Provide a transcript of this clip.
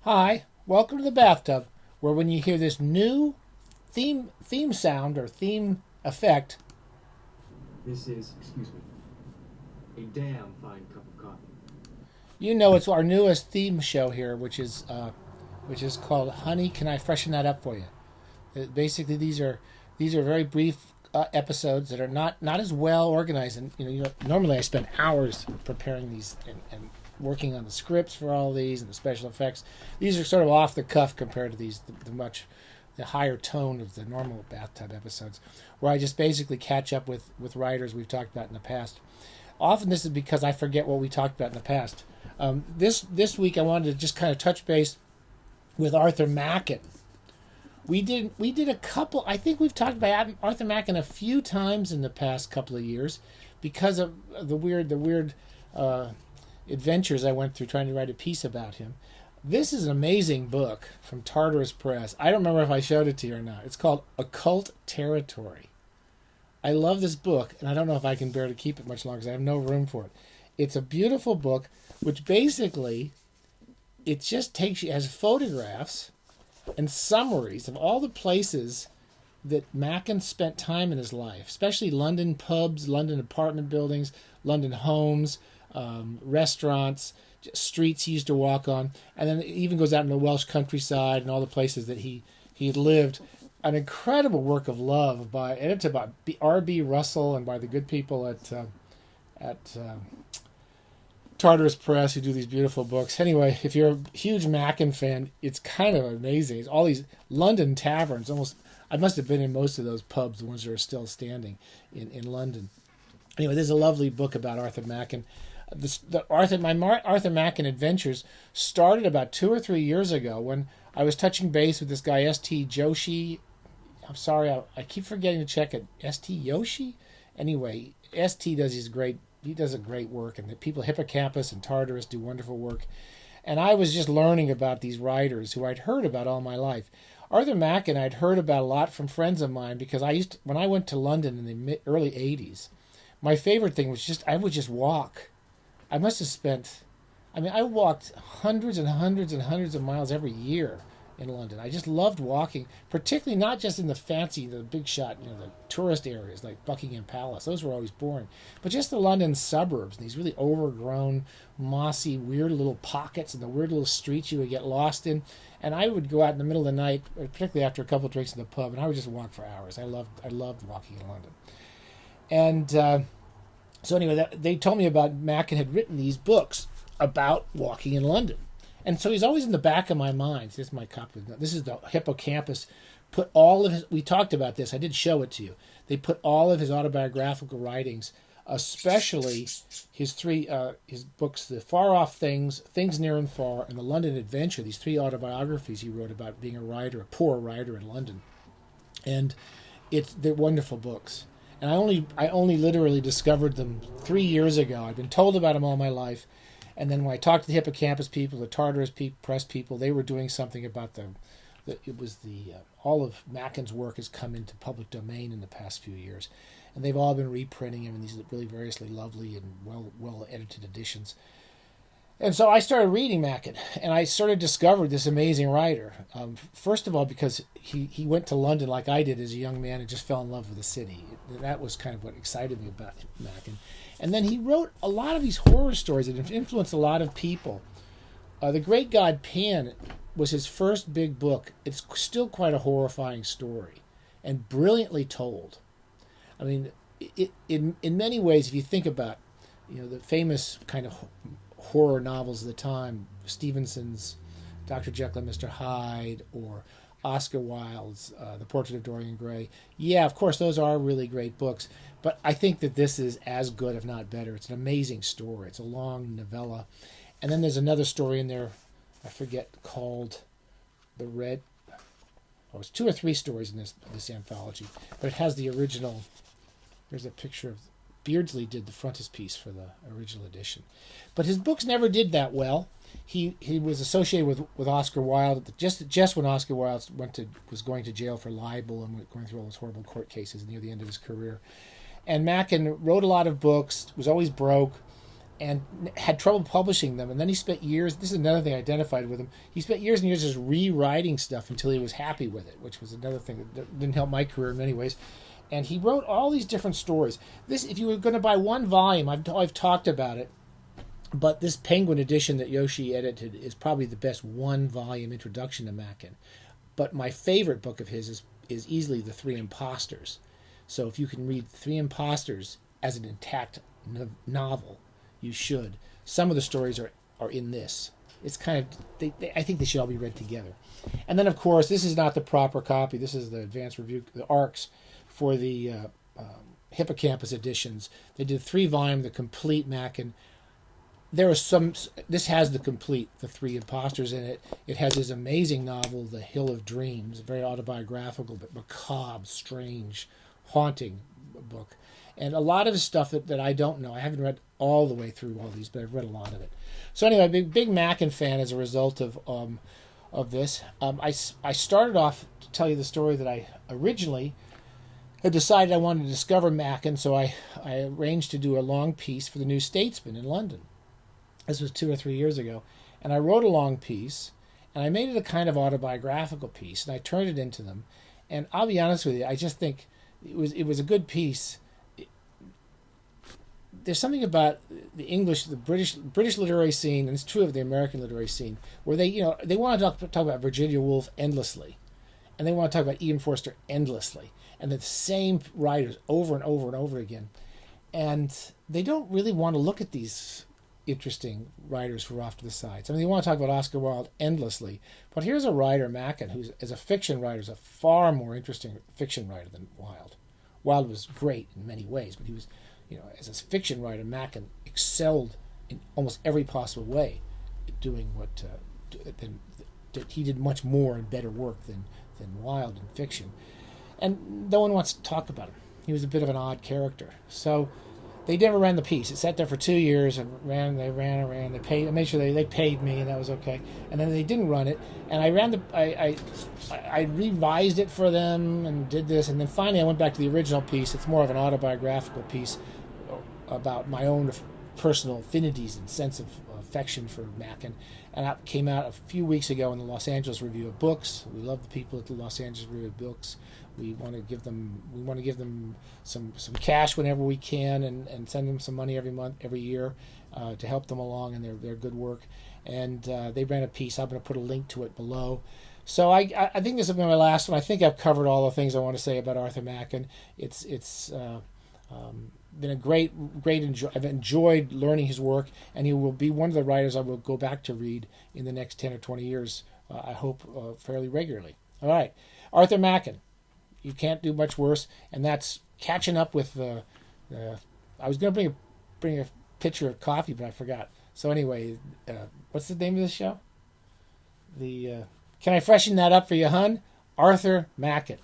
Hi, welcome to the bathtub, where when you hear this new theme sound or theme effect, This is, excuse me, a damn fine cup of coffee. you know it's our newest theme show here, which is called "Honey, Can I Freshen That Up for You?" Basically, these are very brief episodes that are not as well organized, and normally I spend hours preparing these and working on the scripts for all these and the special effects. These are sort of off the cuff compared to the higher tone of the normal bathtub episodes, where I just basically catch up with writers we've talked about in the past. Often this is because I forget what we talked about in the past. This week I wanted to just kind of touch base with Arthur Machen. We did a couple. I think we've talked about Arthur Machen a few times in the past couple of years because of the weird adventures I went through trying to write a piece about him. This is an amazing book from Tartarus Press. I don't remember if I showed it to you or not. It's called Occult Territory. I love this book, and I don't know if I can bear to keep it much longer because I have no room for it. It's a beautiful book, which basically it just takes you as photographs and summaries of all the places that Machen spent time in his life, especially London pubs, London apartment buildings, London homes, restaurants, streets he used to walk on, and then it even goes out in the Welsh countryside and all the places that he had lived. An incredible work of love edited by R.B. Russell and by the good people at Tartarus Press who do these beautiful books. Anyway, if you're a huge Machen fan, it's kind of amazing. It's all these London taverns. Almost, I must have been in most of those pubs, the ones that are still standing in London. Anyway, there's a lovely book about Arthur Machen. My Arthur Machen adventures started about 2 or 3 years ago when I was touching base with this guy St. Joshi. I'm sorry, I keep forgetting to check it. St. Yoshi. Anyway, St. does a great work, and the people at Hippocampus and Tartarus do wonderful work. And I was just learning about these writers who I'd heard about all my life. Arthur Machen I'd heard about a lot from friends of mine because when I went to London in the early '80s, my favorite thing was I would just walk. I must have I walked hundreds and hundreds and hundreds of miles every year in London. I just loved walking, particularly not just in the big shot, the tourist areas like Buckingham Palace. Those were always boring. But just the London suburbs, these really overgrown, mossy, weird little pockets and the weird little streets you would get lost in. And I would go out in the middle of the night, particularly after a couple of drinks in the pub, and I would just walk for hours. I loved walking in London. And so anyway, they told me about Machen had written these books about walking in London. And so he's always in the back of my mind. This is my copy. This is the Hippocampus. We talked about this. I did show it to you. They put all of his autobiographical writings, especially his books, The Far Off Things, Things Near and Far, and The London Adventure, these 3 autobiographies he wrote about being a poor writer in London. And they're wonderful books. And I only literally discovered them 3 years ago. I've been told about them all my life. And then when I talked to the Hippocampus people, the Tartarus Press people, they were doing something about all of Machen's work has come into public domain in the past few years. And they've all been reprinting him in these really variously lovely and well edited editions. And so I started reading Machen, and I sort of discovered this amazing writer. First of all, because he went to London like I did as a young man and just fell in love with the city. That was kind of what excited me about Machen. And then he wrote a lot of these horror stories that influenced a lot of people. The Great God Pan was his first big book. It's still quite a horrifying story and brilliantly told. I mean, in many ways, if you think about the famous kind of horror novels of the time, Stevenson's Dr. Jekyll and Mr. Hyde, or Oscar Wilde's The Portrait of Dorian Gray. Yeah, of course, those are really great books, but I think that this is as good, if not better. It's an amazing story. It's a long novella. And then there's another story in there, I forget, called The Red... Oh, it's 2 or 3 stories in this anthology, but it has the original... There's a picture of... Beardsley did the frontispiece for the original edition. But his books never did that well. He was associated with Oscar Wilde just when Oscar Wilde was going to jail for libel and going through all those horrible court cases near the end of his career. And Machen wrote a lot of books, was always broke, and had trouble publishing them. And then he spent years. This is another thing I identified with him. He spent years and years just rewriting stuff until he was happy with it, which was another thing that didn't help my career in many ways. And he wrote all these different stories. This, if you were going to buy one volume, I've talked about it, but this Penguin edition that Yoshi edited is probably the best one-volume introduction to Machen. But my favorite book of his is easily The Three Impostors. So if you can read Three Impostors as an intact novel, you should. Some of the stories are in this. It's kind of, I think they should all be read together. And then, of course, this is not the proper copy. This is the advanced review, the ARCs for the Hippocampus editions. They did 3-volume, the complete Machen. There are some. This has the complete, the Three Impostors in it. It has his amazing novel, The Hill of Dreams, very autobiographical, but macabre, strange, haunting book. And a lot of stuff that I don't know. I haven't read all the way through all these, but I've read a lot of it. So anyway, big Machen fan as a result of this. I started off to tell you the story that I originally had decided I wanted to discover Machen, so I arranged to do a long piece for the New Statesman in London. This was 2 or 3 years ago. And I wrote a long piece, and I made it a kind of autobiographical piece, and I turned it into them. And I'll be honest with you, I just think it was a good piece. There's something about the British literary scene, and it's true of the American literary scene, where they want to talk about Virginia Woolf endlessly, and they want to talk about Ian Forster endlessly, and the same writers over and over and over again, and they don't really want to look at these interesting writers who are off to the sides. I mean, they want to talk about Oscar Wilde endlessly, but here's a writer, Machen, who, as a fiction writer, is a far more interesting fiction writer than Wilde. Wilde was great in many ways, but he was, as a fiction writer, Machen excelled in almost every possible way, doing what he did much more and better work than Wilde in fiction. And no one wants to talk about him. He was a bit of an odd character. So they never ran the piece. It sat there for 2 years and ran. They paid. I made sure they paid me, and that was okay. And then they didn't run it. And I revised it for them and did this. And then finally, I went back to the original piece. It's more of an autobiographical piece about my own personal affinities and sense of affection for Machen. And that came out a few weeks ago in the Los Angeles Review of Books. We love the people at the Los Angeles Review of Books. We want to give them some cash whenever we can, and send them some money every year, to help them along in their good work. And they ran a piece. I'm going to put a link to it below. So I think this will be my last one. I think I've covered all the things I want to say about Arthur Machen. It's been a great enjoy. I've enjoyed learning his work, and he will be one of the writers I will go back to read in the next 10 or 20 years. I hope fairly regularly. All right, Arthur Machen. You can't do much worse, and that's catching up with the. I was going to bring a pitcher of coffee, but I forgot. So anyway, what's the name of this show? Can I freshen that up for you, hun? Arthur Machen.